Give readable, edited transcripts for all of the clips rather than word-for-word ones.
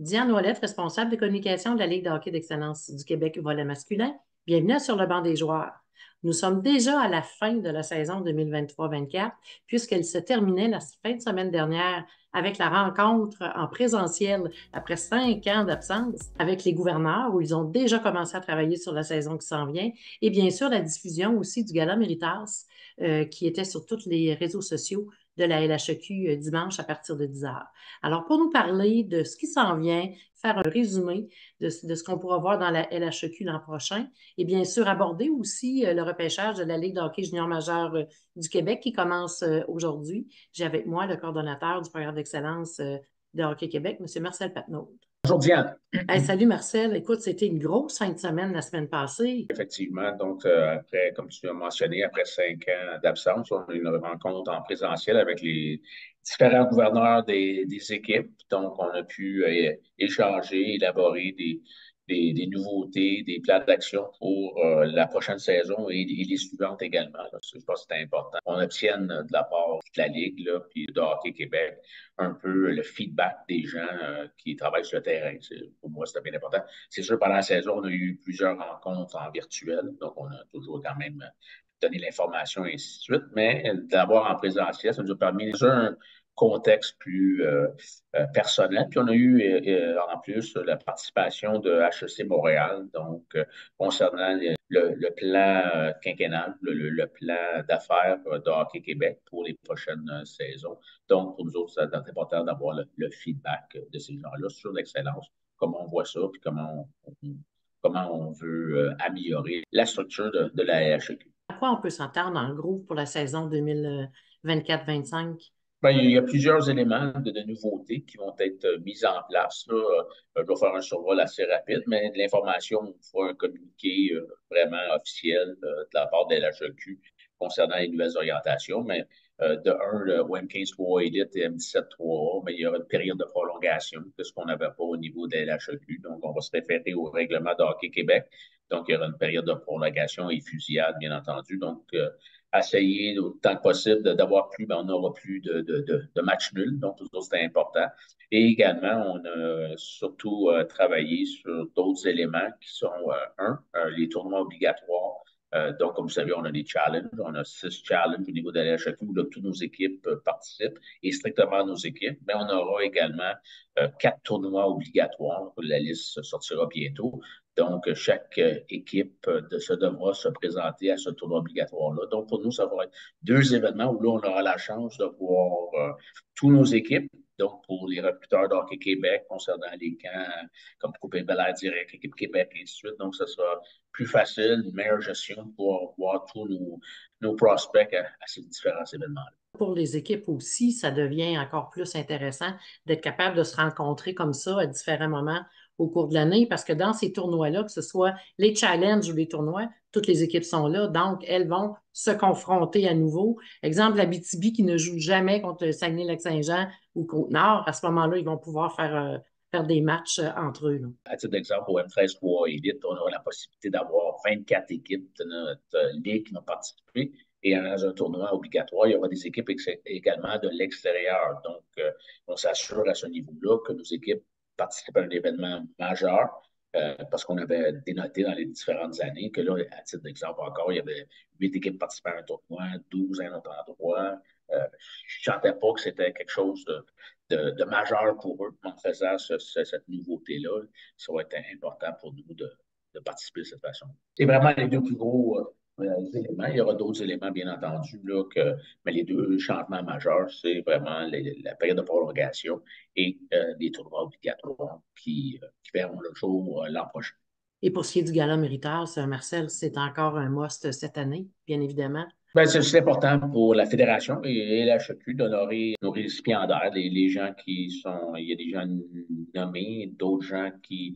Diane Ouellette, responsable de communication de la Ligue de hockey d'excellence du Québec volet masculin. Bienvenue sur le banc des joueurs. Nous sommes déjà à la fin de la saison 2023-24, puisqu'elle se terminait la fin de semaine dernière avec la rencontre en présentiel après 5 ans d'absence avec les gouverneurs, où ils ont déjà commencé à travailler sur la saison qui s'en vient, et bien sûr la diffusion aussi du Gala Méritas, qui était sur tous les réseaux sociaux de la LHEQ dimanche à partir de 10 heures. Alors, pour nous parler de ce qui s'en vient, faire un résumé de ce qu'on pourra voir dans la LHEQ l'an prochain et bien sûr aborder aussi le repêchage de la Ligue de hockey junior majeur du Québec qui commence aujourd'hui. J'ai avec moi le coordonnateur du programme d'excellence de Hockey Québec, M. Marcel Patnaud. Bonjour Diane. Hey, salut Marcel. Écoute, c'était une grosse fin de semaine la semaine passée. Effectivement, donc après, comme tu as mentionné, après 5 ans d'absence, on a eu une rencontre en présentiel avec les différents gouverneurs des équipes. Donc, on a pu échanger, élaborer des nouveautés, des plans d'action pour la prochaine saison et les suivantes également. Là. Je pense que c'est important. On obtienne de la part de la Ligue là, puis de Hockey Québec un peu le feedback des gens qui travaillent sur le terrain. Pour moi, c'est bien important. C'est sûr, pendant la saison, on a eu plusieurs rencontres en virtuel, donc on a toujours quand même donné l'information et ainsi de suite, mais d'avoir en présentiel, ça nous a permis un contexte plus personnel. Puis on a eu en plus la participation de HEC Montréal, donc concernant le plan quinquennal, le plan d'affaires de Hockey Québec pour les prochaines saisons. Donc, pour nous autres, c'est important d'avoir le feedback de ces gens-là sur l'excellence, comment on voit ça, puis comment on veut améliorer la structure de la HEQ. À quoi on peut s'entendre en gros pour la saison 2024-25? Ben, il y a plusieurs éléments de nouveautés qui vont être mis en place. Là. Je vais faire un survol assez rapide, mais de l'information, il faut un communiqué vraiment officiel de la part de la HEQ concernant les nouvelles orientations. Mais de un, le OM15-3 Elite et M17-3A, mais il y aura une période de prolongation que ce qu'on n'avait pas au niveau de la HEQ. Donc, on va se référer au règlement de Hockey Québec. Donc, il y aura une période de prolongation et fusillade, bien entendu. Donc, essayer autant que possible d'avoir plus, ben, on n'aura plus de matchs nuls, donc toujours c'est important. Et également, on a surtout travaillé sur d'autres éléments qui sont, les tournois obligatoires. Donc, comme vous savez, on a des challenges, on a 6 challenges au niveau de la LHQ où là, toutes nos équipes participent et strictement nos équipes, mais on aura également 4 tournois obligatoires. La liste sortira bientôt. Donc, chaque équipe se devra se présenter à ce tournoi obligatoire-là. Donc, pour nous, ça va être 2 événements où là, on aura la chance de voir tous nos équipes. Donc, pour les recruteurs d'Hockey Québec, concernant les camps comme Coupe Bel-Air Direct, Équipe Québec, et ainsi de suite. Donc, ça sera plus facile, une meilleure gestion pour voir tous nos prospects à ces différents événements-là. Pour les équipes aussi, ça devient encore plus intéressant d'être capable de se rencontrer comme ça à différents moments au cours de l'année, parce que dans ces tournois-là, que ce soit les challenges ou les tournois, toutes les équipes sont là, donc elles vont se confronter à nouveau. Exemple, la BTB qui ne joue jamais contre le Saguenay-Lac-Saint-Jean ou Côte-Nord, à ce moment-là, ils vont pouvoir faire des matchs entre eux. Là. À titre d'exemple, au M13-3 Elite, on aura la possibilité d'avoir 24 équipes de notre ligue qui vont participer. Et dans un tournoi obligatoire, il y aura des équipes également de l'extérieur. Donc, on s'assure à ce niveau-là que nos équipes participent à un événement majeur parce qu'on avait dénoté dans les différentes années que là, à titre d'exemple encore, il y avait 8 équipes participant à un tournoi, 12 à un autre endroit. Je ne sentais pas que c'était quelque chose de majeur pour eux en faisant cette nouveauté-là. Ça va être important pour nous de participer de cette façon. C'est vraiment les deux plus gros éléments. Il y aura d'autres éléments, bien entendu, là, mais les deux changements majeurs, c'est vraiment la période de prolongation et les tournois obligatoires qui verront le jour l'an prochain. Et pour ce qui est du gala mériteur, Marcel, c'est encore un must cette année, bien évidemment. Ben, c'est important pour la fédération et la HEQ d'honorer nos récipiendaires, les gens qui sont, il y a des gens nommés, d'autres gens qui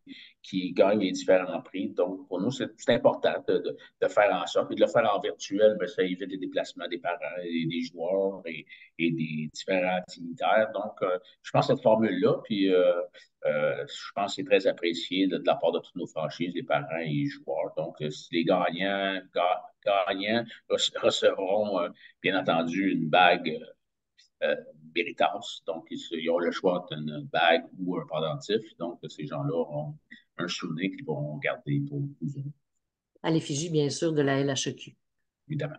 gagnent les différents prix. Donc, pour nous, c'est important de faire en sorte, et de le faire en virtuel, mais ça évite les déplacements des parents, et des joueurs et des différents dignitaires. Donc, je pense que cette formule-là, puis je pense que c'est très apprécié de la part de toutes nos franchises, les parents et les joueurs. Donc, si les gagnants recevront, bien entendu, une bague euh, Veritas. Donc, ils ont le choix d'une bague ou un pendentif. Donc, ces gens-là auront un souvenir qu'ils vont garder pour toujours, À l'effigie, bien sûr, de la LHEQ. évidemment.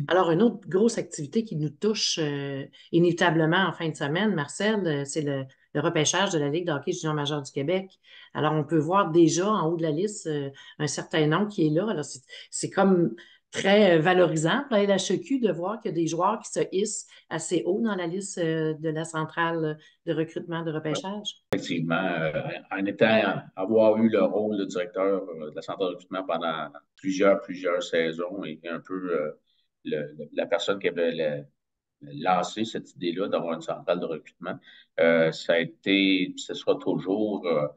Alors, une autre grosse activité qui nous touche inévitablement en fin de semaine, Marcel, c'est le repêchage de la Ligue de hockey junior majeur du Québec. Alors, on peut voir déjà en haut de la liste un certain nom qui est là. Alors, c'est comme très valorisant pour la LHEQ de voir qu'il y a des joueurs qui se hissent assez haut dans la liste de la centrale de recrutement de repêchage. Effectivement, en étant, avoir eu le rôle de directeur de la centre de recrutement pendant plusieurs saisons et un peu la personne qui avait lancé cette idée-là d'avoir une centrale de recrutement, ça a été, ce sera toujours, euh,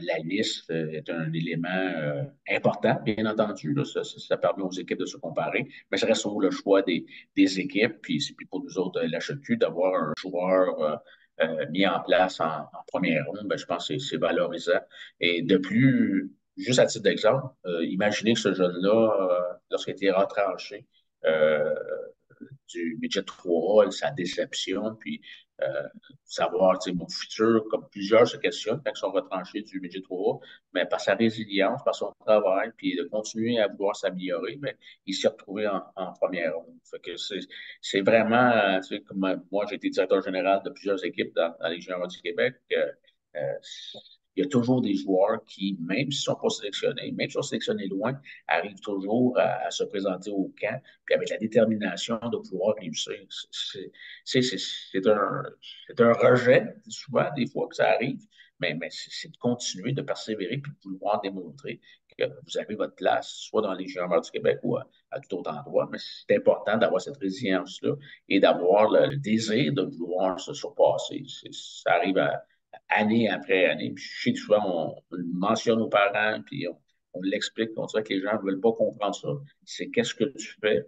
la liste est un élément important, bien entendu. Là, ça permet aux équipes de se comparer, mais ça reste toujours le choix des équipes. Puis pour nous autres, l'HEQ, d'avoir un joueur mis en place en première ronde, ben, je pense que c'est valorisant. Et de plus, juste à titre d'exemple, imaginez que ce jeune-là, lorsqu'il a été retranché, euh, du midget 3A, sa déception, puis savoir, tu sais, mon futur, comme plusieurs se questionnent quand ils sont retranchés du midget 3A, mais par sa résilience, par son travail, puis de continuer à vouloir s'améliorer, mais il s'est retrouvé en première ronde. Fait que c'est vraiment, tu sais, comme moi, j'ai été directeur général de plusieurs équipes dans les Juniors du Québec. Euh, il y a toujours des joueurs qui, même s'ils ne sont pas sélectionnés, même s'ils sont sélectionnés loin, arrivent toujours à se présenter au camp, puis avec la détermination de pouvoir réussir. C'est un rejet, souvent, des fois que ça arrive, mais c'est de continuer, de persévérer, puis de vouloir démontrer que vous avez votre place, soit dans les Juniors du Québec ou à tout autre endroit. Mais c'est important d'avoir cette résilience-là et d'avoir le désir de vouloir se surpasser. Ça arrive année après année. Puis je sais que souvent, on le mentionne aux parents, puis on l'explique, on dirait que les gens ne veulent pas comprendre ça. C'est qu'est-ce que tu fais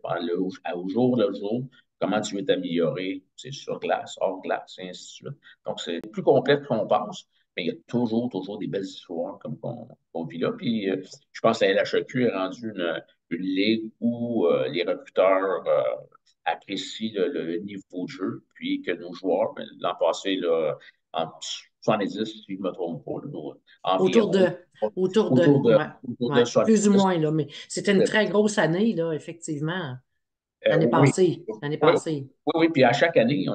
au jour le jour, comment tu veux t'améliorer, c'est sur glace, hors glace, et ainsi de suite. Donc, c'est plus complexe qu'on pense, mais il y a toujours des belles histoires comme qu'on vit là. Puis, je pense que la LHEQ est rendue une ligue où les recruteurs apprécient le niveau de jeu, puis que nos joueurs, ben, l'an passé, là, en 70, si je ne me trompe pas, là, Autour environ, de, autour de, autour de, ouais, autour ouais, de plus ou 70. moins, là, mais c'était une très grosse année, là, effectivement, l'année Oui, passée, l'année oui, passée. oui, oui. Puis à chaque année, tu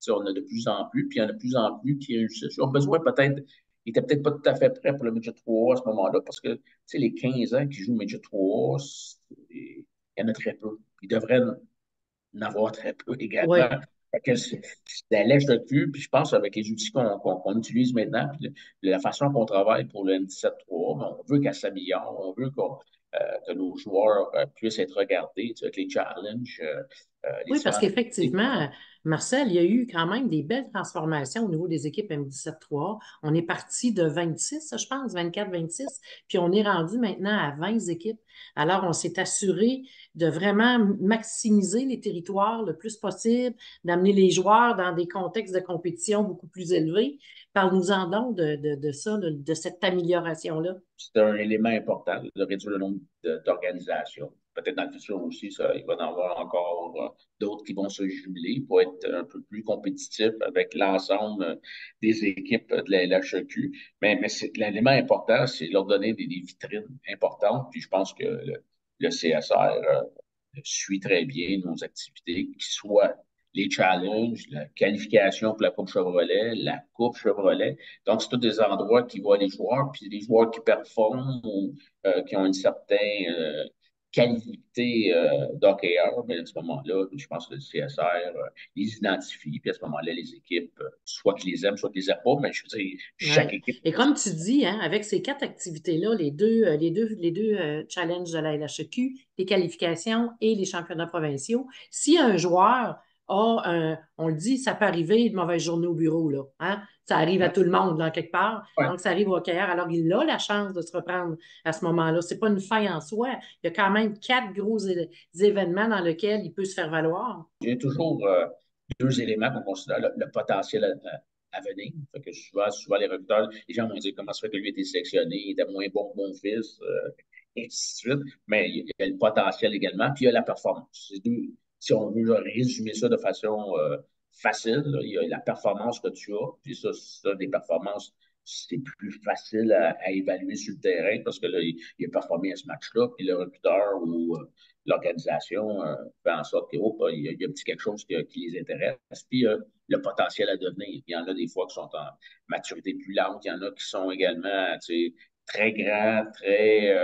sais, on a de plus en plus, puis il y en a de plus en plus qui réussissent. Ils ont besoin peut-être, ils n'étaient peut-être pas tout à fait prêts pour le Midget 3A à ce moment-là, parce que tu sais, les 15 ans qui jouent Midget 3A, il y en a très peu. Ils devraient en avoir très peu également. Oui. Fait que la lèche de cul, puis je pense avec les outils qu'on utilise maintenant, puis la façon qu'on travaille pour le N17-3, ben, on veut qu'elle s'améliore, on veut que nos joueurs puissent être regardés, tu sais, avec les challenges, les Oui, parce différentes activités. qu'effectivement, Marcel, il y a eu quand même des belles transformations au niveau des équipes M17-3. On est parti de 26, je pense, 24-26, puis on est rendu maintenant à 20 équipes. Alors, on s'est assuré de vraiment maximiser les territoires le plus possible, d'amener les joueurs dans des contextes de compétition beaucoup plus élevés. Parle-nous-en donc de ça, de cette amélioration-là. C'est un élément important de réduire le nombre d'organisations. Peut-être dans le futur aussi, ça, il va y en avoir encore d'autres qui vont se jumeler pour être un peu plus compétitifs avec l'ensemble des équipes de la LHEQ. Mais l'élément important, c'est leur donner des vitrines importantes. Puis je pense que le CSR suit très bien nos activités, qui soient les challenges, la qualification pour la Coupe Chevrolet, la Coupe Chevrolet. Donc, c'est tous des endroits qui voient les joueurs, puis les joueurs qui performent ou qui ont une certaine qualité d'hockeyeur, mais à ce moment-là, je pense que le CSR les identifie, puis à ce moment-là, les équipes, soit qu'ils les aiment, soit qu'ils les aiment pas, mais je veux dire, chaque Ouais. équipe. Et comme tu dis, hein, avec ces quatre activités-là, les deux challenges de la LHEQ, les qualifications et les championnats provinciaux, si un joueur on le dit, ça peut arriver une mauvaise journée au bureau, là, hein? Ça arrive à Ouais, tout le monde, dans quelque part. ouais. Donc, ça arrive au hockeyeur. Alors, il a la chance de se reprendre à ce moment-là. C'est pas une faille en soi. Il y a quand même quatre gros événements dans lesquels il peut se faire valoir. Il y a toujours deux éléments qu'on considère le potentiel à venir. Fait que souvent, les recruteurs, les gens vont dire comment ça fait que lui a été sélectionné, il était moins bon que mon fils, et ainsi de suite. Mais il y a le potentiel également, puis il y a la performance. si on veut résumer ça de façon facile, là, il y a la performance que tu as, puis ça des performances, c'est plus facile à évaluer sur le terrain parce que là, il a performé à ce match-là, puis le recruteur ou l'organisation fait en sorte qu'il y a un petit quelque chose qui les intéresse. Puis le potentiel à devenir. Il y en a des fois qui sont en maturité plus lente, il y en a qui sont également très grands, très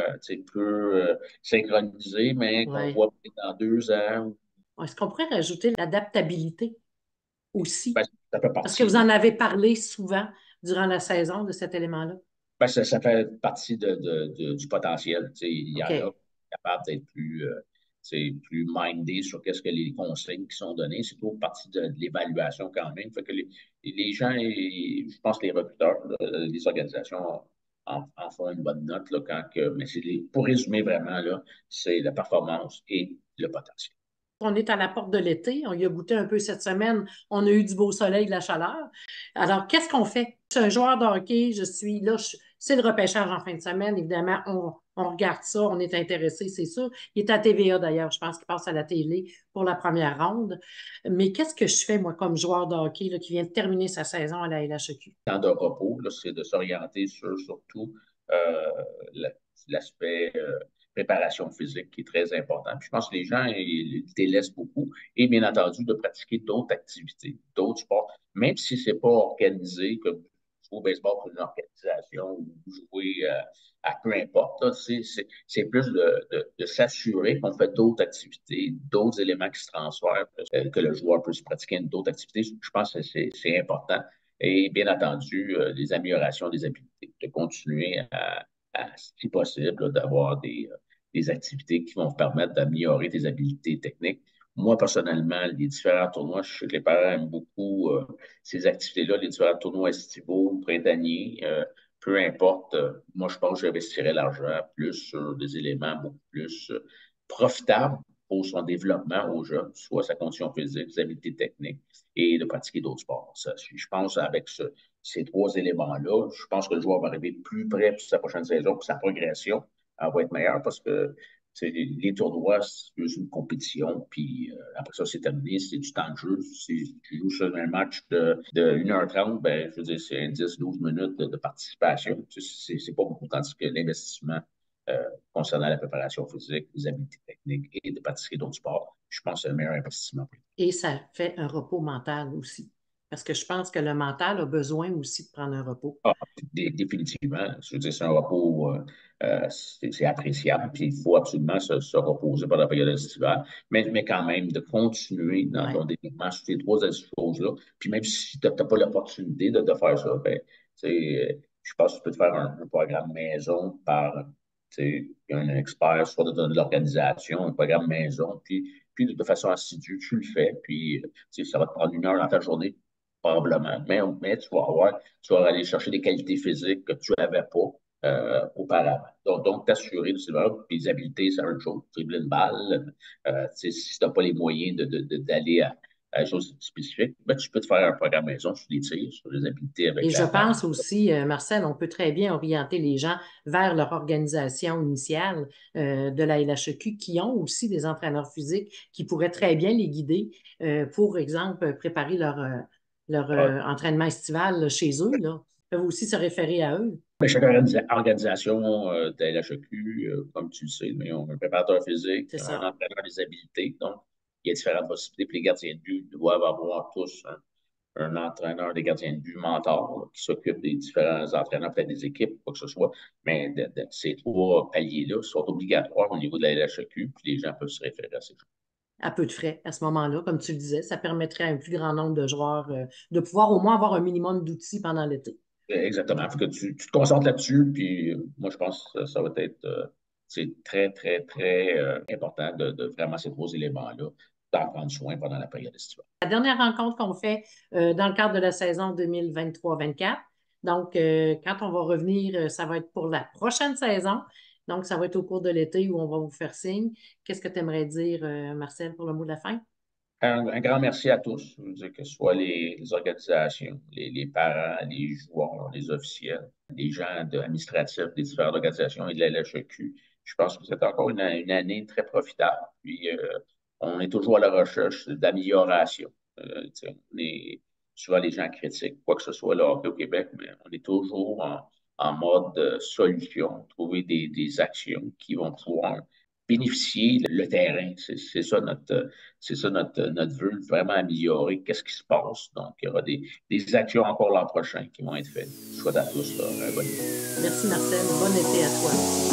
peu synchronisés, mais qu'on Ouais. voit peut-être dans 2 ans. Est-ce qu'on pourrait rajouter l'adaptabilité aussi? Ben, ça fait Parce que vous partie. en avez parlé souvent durant la saison de cet élément-là. Ben, ça fait partie du potentiel. Il y en a qui OK. sont capables d'être plus mindés sur qu'est-ce que les consignes qui sont données. C'est toujours partie de l'évaluation quand même. Fait que les gens, je pense que les recruteurs, les organisations en font une bonne note là, mais pour résumer vraiment, là, c'est la performance et le potentiel. On est à la porte de l'été, on y a goûté un peu cette semaine, on a eu du beau soleil, de la chaleur. Alors, qu'est-ce qu'on fait? Je suis un joueur de hockey, je suis là, c'est le repêchage en fin de semaine, évidemment, on regarde ça, on est intéressé, c'est sûr. Il est à TVA d'ailleurs, je pense qu'il passe à la télé pour la première ronde. Mais qu'est-ce que je fais, moi, comme joueur de hockey là, qui vient de terminer sa saison à la LHEQ? Temps de repos, là, c'est de s'orienter sur surtout euh, la- l'aspect préparation physique qui est très important. Puis je pense que les gens ils délaissent beaucoup et bien entendu de pratiquer d'autres activités, d'autres sports, même si c'est pas organisé comme jouer au baseball pour une organisation ou jouer à peu importe. Là, c'est plus de s'assurer qu'on fait d'autres activités, d'autres éléments qui se transfèrent, que le joueur peut se pratiquer d'autres activités. Je pense que c'est important et bien entendu, les améliorations des habiletés, de continuer si possible, là, d'avoir des activités qui vont permettre d'améliorer tes habiletés techniques. Moi, personnellement, les différents tournois, je sais que les parents aiment beaucoup ces activités-là, les différents tournois estivaux, printaniers, peu importe. Moi, je pense que j'investirais l'argent plus sur des éléments beaucoup plus profitables pour son développement aux jeunes, soit sa condition physique, ses habiletés techniques et de pratiquer d'autres sports. Je pense avec ces trois éléments-là, je pense que le joueur va arriver plus près pour sa prochaine saison, pour sa progression, elle va être meilleure parce que les tournois, c'est juste une compétition, puis après ça, c'est terminé, c'est du temps de jeu. Si tu joues sur un match de 1h30, ben, je veux dire, c'est 10-12 minutes de participation. C'est pas beaucoup, tandis que l'investissement euh, concernant la préparation physique, les habiletés techniques et de pratiquer d'autres sports, je pense que c'est le meilleur investissement. Et ça fait un repos mental aussi. Parce que je pense que le mental a besoin aussi de prendre un repos. Ah, définitivement. Je veux dire, c'est un repos, c'est appréciable. Puis il faut absolument se reposer pendant la période estivale. Mais quand même, de continuer dans Ouais. ton développement sur ces trois choses-là. Puis même si tu n'as pas l'opportunité de faire ça, ben, je pense que tu peux te faire un programme maison par un expert, soit de l'organisation, un programme maison. Puis de façon assidue, tu le fais. Puis ça va te prendre 1 heure dans ta journée, probablement. Mais tu vas aller chercher des qualités physiques que tu n'avais pas auparavant. Donc t'assurer de développement, puis les habiletés, c'est une chose. Dribbler une balle, si tu n'as pas les moyens d'aller à des choses spécifiques, ben, tu peux te faire un programme maison sur les tirs, sur les habiletés avec Et je la balle. pense aussi, Marcel, on peut très bien orienter les gens vers leur organisation initiale de la LHEQ qui ont aussi des entraîneurs physiques qui pourraient très bien les guider pour exemple, préparer leur entraînement estival là, chez eux. Là. Ils peuvent aussi se référer à eux. Mais chaque organisation de la LHEQ, comme tu le sais, ils ont un préparateur physique, C'est un ça. entraîneur des habiletés. Donc, il y a différentes possibilités. Puis les gardiens de but doivent avoir tous un entraîneur des gardiens de but mentor là, qui s'occupe des différents entraîneurs, peut-être des équipes, quoi que ce soit. Mais ces trois paliers-là sont obligatoires au niveau de la LHEQ, puis les gens peuvent se référer à ces choses. À peu de frais à ce moment-là, comme tu le disais, ça permettrait à un plus grand nombre de joueurs de pouvoir au moins avoir un minimum d'outils pendant l'été. Exactement. Il faut que tu te concentres là-dessus, puis moi, je pense que ça va être c'est très, très, très important de vraiment ces trois éléments-là, d'en prendre soin pendant la période estivale. La dernière rencontre qu'on fait dans le cadre de la saison 2023-24. Donc, quand on va revenir, ça va être pour la prochaine saison. Donc, ça va être au cours de l'été où on va vous faire signe. Qu'est-ce que tu aimerais dire, Marcel, pour le mot de la fin? Un grand merci à tous, je veux dire, que ce soit les organisations, les parents, les joueurs, les officiels, les gens administratifs des différentes organisations et de la LHEQ. Je pense que c'est encore une année très profitable. Puis, on est toujours à la recherche d'amélioration. On est, souvent, les gens critiquent quoi que ce soit le hockey au Québec, mais on est toujours en mode solution, trouver des actions qui vont pouvoir bénéficier le terrain. C'est ça notre vœu, vraiment améliorer qu'est-ce qui se passe. Donc, il y aura des actions encore l'an prochain qui vont être faites. Je souhaite à tous là, un bon été. Merci Marcel. Bon été à toi aussi.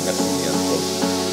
Merci bien.